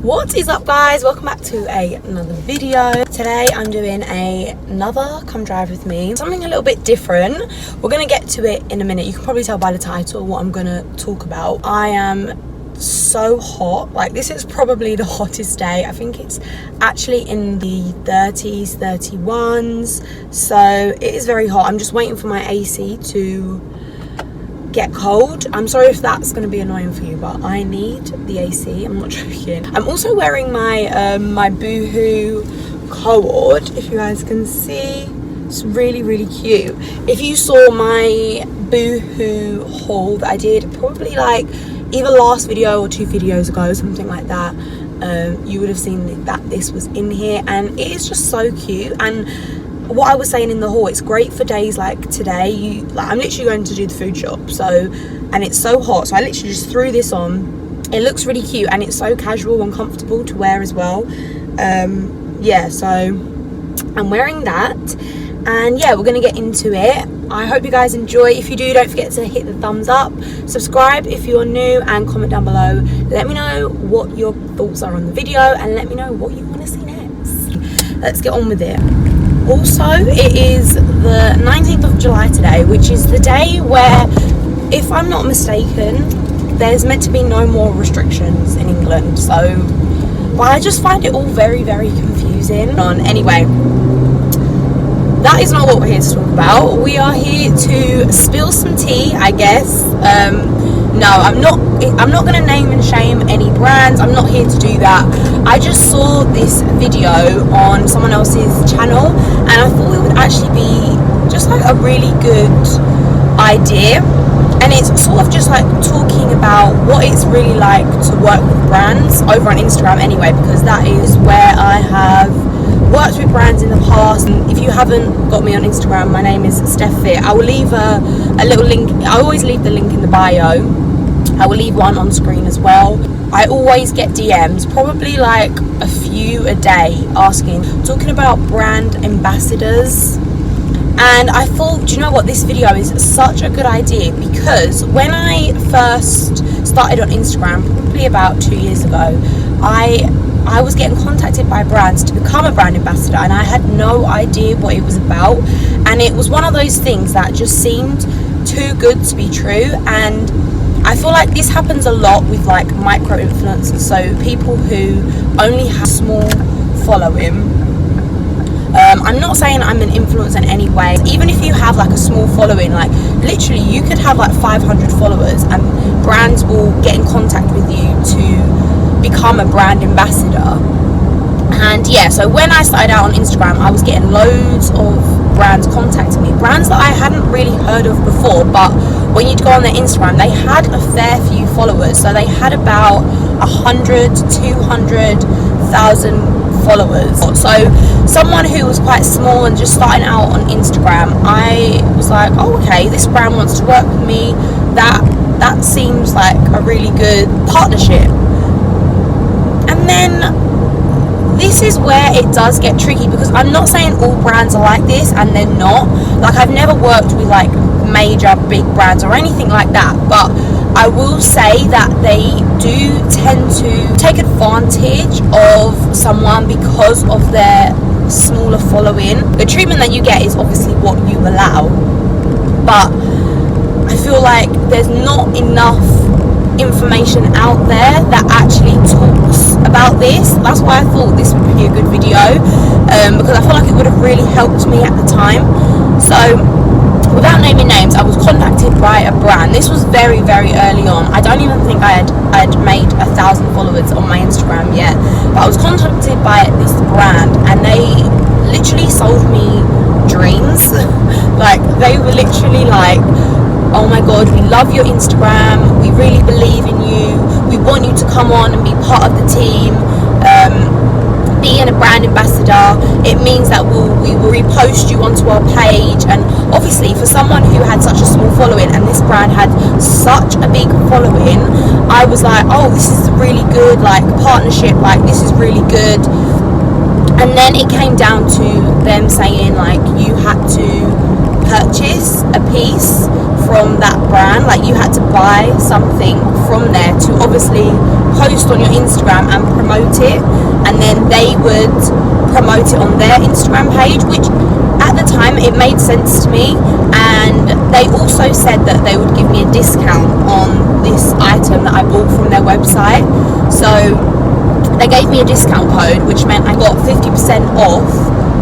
What is up, guys? Welcome back to another video. Today I'm doing another come drive with me, something a little bit different. We're gonna get to it in a minute. You can probably tell by the title what I'm gonna talk about. I am so hot. Like, this is probably the hottest day. I think it's actually in the 30s, 31s, so it is very hot. I'm just waiting for my AC to get cold. I'm sorry if that's going to be annoying for you, but I need the AC. I'm not joking. I'm also wearing my my Boohoo cord, if you guys can see. It's really cute. If you saw my Boohoo haul that I did probably like either last video or 2 videos ago, something like that, you would have seen that this was in here, and it is just so cute. And what I was saying in the haul, it's great for days like today. I'm literally going to do the food shop, and it's so hot, so I literally just threw this on. It looks really cute, and it's so casual and comfortable to wear as well. Yeah, so I'm wearing that, and yeah, we're gonna get into it. I hope you guys enjoy. If you do, don't forget to hit the thumbs up, subscribe if you're new, and comment down below. Let me know what your thoughts are on the video, and let me know what you want to see next. Let's get on with it. Also, it is the 19th of July today, which is the day where, if I'm not mistaken, there's meant to be no more restrictions in England. So, but I just find it all very confusing. Anyway, that is not what we're here to talk about. We are here to spill some tea, I guess. No, I'm not going to name and shame any brands. I'm not here to do that. I just saw this video on someone else's channel, and I thought it would actually be just like a really good idea. And it's sort of just like talking about what it's really like to work with brands over on Instagram anyway, because that is where I have worked with brands in the past. And if you haven't got me on Instagram, my name is Steph Fit. I will leave a little link. I always leave the link in the bio. I will leave one on screen as well. I always get DMs, probably like a few a day, talking about brand ambassadors. And I thought, do you know what, this video is such a good idea, because when I first started on Instagram, probably about 2 years ago, I was getting contacted by brands to become a brand ambassador, and I had no idea what it was about. And it was one of those things that just seemed too good to be true. And I feel like this happens a lot with like micro influencers, so people who only have small following. I'm not saying I'm an influencer in any way. Even if you have like a small following, like literally you could have like 500 followers, and brands will get in contact with you to become a brand ambassador. And yeah, so when I started out on Instagram, I was getting loads of brands contacting me, brands that I hadn't really heard of before. But when you'd go on their Instagram, they had a fair few followers, so they had about 100 to 200,000 followers. So someone who was quite small and just starting out on Instagram, I was like, oh, okay, this brand wants to work with me. That seems like a really good partnership. And then this is where it does get tricky, because I'm not saying all brands are like this, and they're not. Like, I've never worked with like major big brands or anything like that, but I will say that they do tend to take advantage of someone because of their smaller following. The treatment that you get is obviously what you allow, but I feel like there's not enough information out there that actually talks about this. That's why I thought this would be a good video, because I feel like it would have really helped me at the time. So without naming names, I was contacted by a brand. This was very early on. I don't even think I had made 1,000 followers on my Instagram yet, but I was contacted by this brand, and they literally sold me dreams. Like, they were literally like, oh my god, we love your Instagram, we really believe in you, we want you to come on and be part of the team. Being a brand ambassador, it means that we will repost you onto our page. And obviously for someone who had such a small following, and this brand had such a big following, I was like, oh, this is a really good like partnership, like this is really good. And then it came down to them saying like you had to purchase a piece from that brand. Like, you had to buy something from there to obviously post on your Instagram and promote it, and then they would promote it on their Instagram page, which at the time it made sense to me. And they also said that they would give me a discount on this item that I bought from their website. So they gave me a discount code, which meant I got 50% off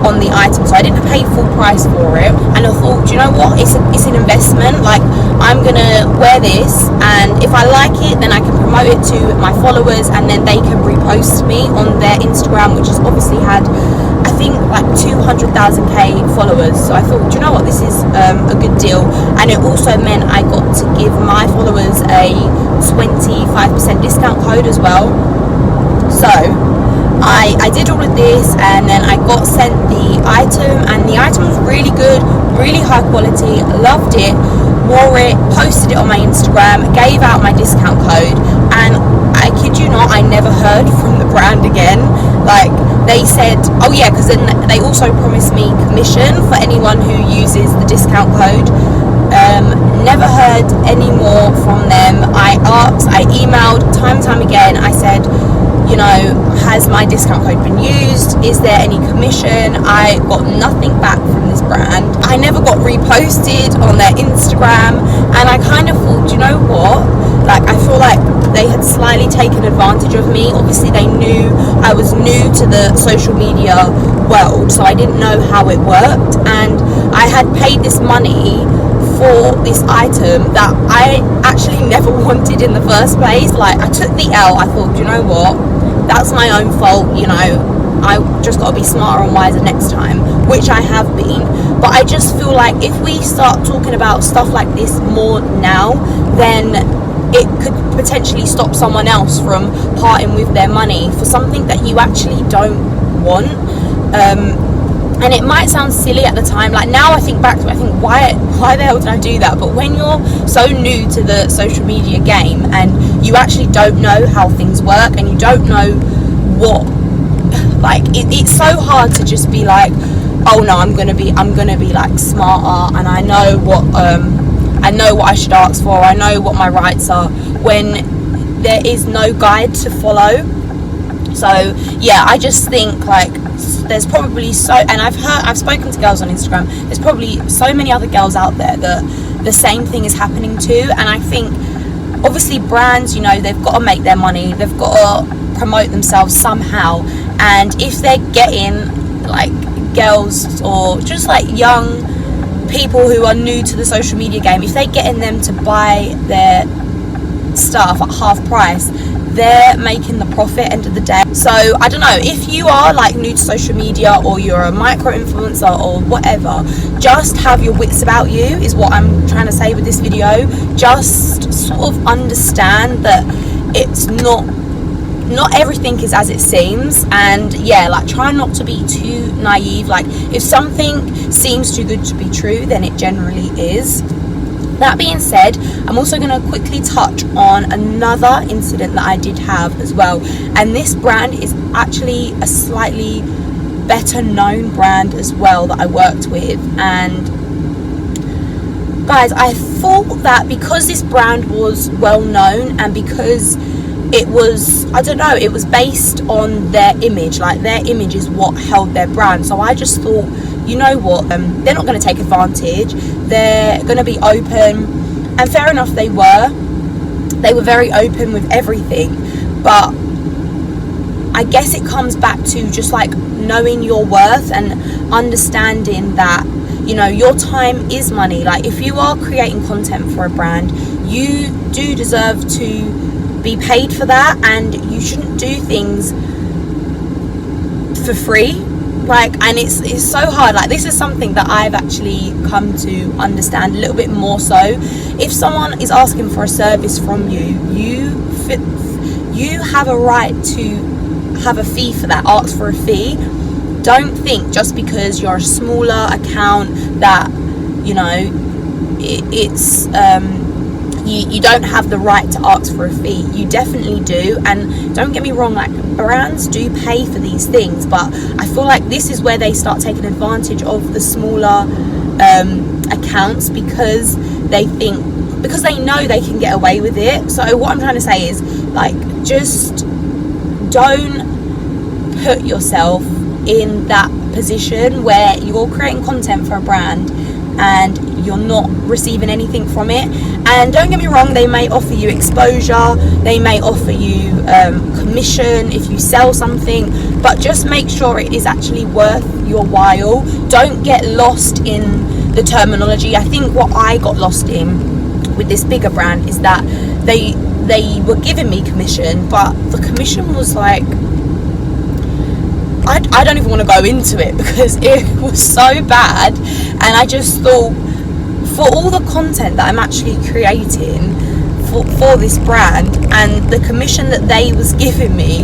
on the item, so I didn't pay full price for it. And I thought, do you know what, it's an investment. Like, I'm gonna wear this, and if I like it, then I can promote it to my followers, and then they can repost me on their Instagram, which has obviously had, I think, like 200,000k followers. So I thought, do you know what, this is a good deal. And it also meant I got to give my followers a 25% discount code as well. So I did all of this, and then I got sent the item, and the item was really good, really high quality, loved it, wore it, posted it on my Instagram, gave out my discount code, and I kid you not, I never heard from the brand again. Like, they said, oh yeah, because then they also promised me commission for anyone who uses the discount code. Never heard any more from them. I asked, I emailed time and time again. I said, you know, has my discount code been used? Is there any commission? I got nothing back from this brand. I never got reposted on their Instagram, and I kind of thought, you know what? Like, I feel like they had slightly taken advantage of me. Obviously, they knew I was new to the social media world, so I didn't know how it worked, and I had paid this money for this item that I actually never wanted in the first place. Like, I took the L. I thought, you know what, that's my own fault, you know, I just got to be smarter and wiser next time, which I have been. But I just feel like if we start talking about stuff like this more now, then it could potentially stop someone else from parting with their money for something that you actually don't want. And it might sound silly at the time. Like, now I think back to it, I think, why the hell did I do that? But when you're so new to the social media game, and you actually don't know how things work, and you don't know what, like, it's so hard to just be like, oh no, I'm gonna be like smarter, and I know what I should ask for, I know what my rights are, when there is no guide to follow. So yeah, I just think, like, there's probably and I've spoken to girls on Instagram, there's probably so many other girls out there that the same thing is happening to. And I think, obviously, brands, you know, they've got to make their money, they've got to promote themselves somehow, and if they're getting, like, girls or just like young people who are new to the social media game, if they're getting them to buy their stuff at half price, they're making the profit end of the day. So I don't know, if you are like new to social media, or you're a micro influencer or whatever, just have your wits about you, is what I'm trying to say with this video. Just sort of understand that it's not everything is as it seems, and yeah, like, try not to be too naive. Like, if something seems too good to be true, then it generally is. That being said, I'm also going to quickly touch on another incident that I did have as well, and this brand is actually a slightly better known brand as well that I worked with. And guys, I thought that because this brand was well known, and because it was, I don't know, it was based on their image, like their image is what held their brand. So I just thought, you know what, they're not going to take advantage, they're going to be open. And fair enough, they were very open with everything. But I guess it comes back to just like knowing your worth and understanding that, you know, your time is money. Like, if you are creating content for a brand, you do deserve to be paid for that, and you shouldn't do things for free. Like, and it's so hard. Like, this is something that I've actually come to understand a little bit more. So if someone is asking for a service from you, you have a right to have a fee for that. Ask for a fee. Don't think just because you're a smaller account that, you know, it's you don't have the right to ask for a fee. You definitely do. And don't get me wrong, like, brands do pay for these things, but I feel like this is where they start taking advantage of the smaller accounts, because they think, because they know they can get away with it. So what I'm trying to say is, like, just don't put yourself in that position where you're creating content for a brand and you're not receiving anything from it. And don't get me wrong, they may offer you exposure, they may offer you commission if you sell something, but just make sure it is actually worth your while. Don't get lost in the terminology. I think what I got lost in with this bigger brand is that they were giving me commission, but the commission was like, I don't even want to go into it because it was so bad. And I just thought, for all the content that I'm actually creating for this brand and the commission that they was giving me,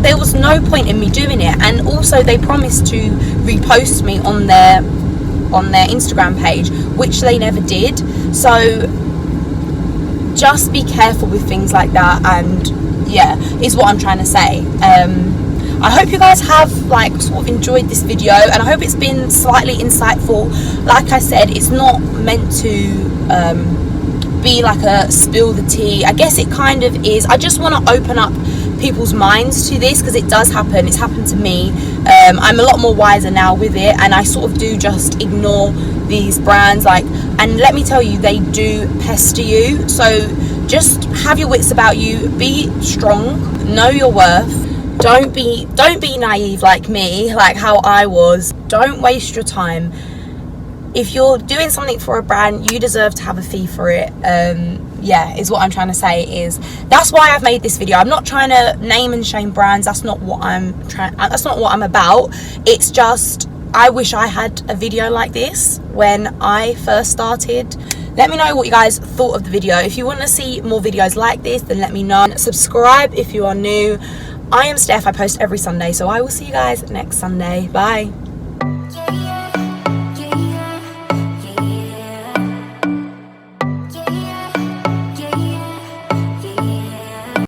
there was no point in me doing it. And also they promised to repost me on their Instagram page, which they never did. So just be careful with things like that, and yeah, is what I'm trying to say. I hope you guys have like sort of enjoyed this video, and I hope it's been slightly insightful. Like I said, it's not meant to be like a spill the tea. I guess it kind of is. I just want to open up people's minds to this because it does happen. It's happened to me. I'm a lot more wiser now with it, and I sort of do just ignore these brands, like, and let me tell you, they do pester you. So just have your wits about you, be strong, know your worth. Don't be naive like me, like how I was. Don't waste your time. If you're doing something for a brand, you deserve to have a fee for it. Yeah, is what I'm trying to say. Is that's why I've made this video. I'm not trying to name and shame brands. That's not what I'm about. It's just, I wish I had a video like this when I first started. Let me know what you guys thought of the video. If you want to see more videos like this, then let me know. Subscribe if you are new. I am Steph. I post every Sunday, so I will see you guys next Sunday. Bye.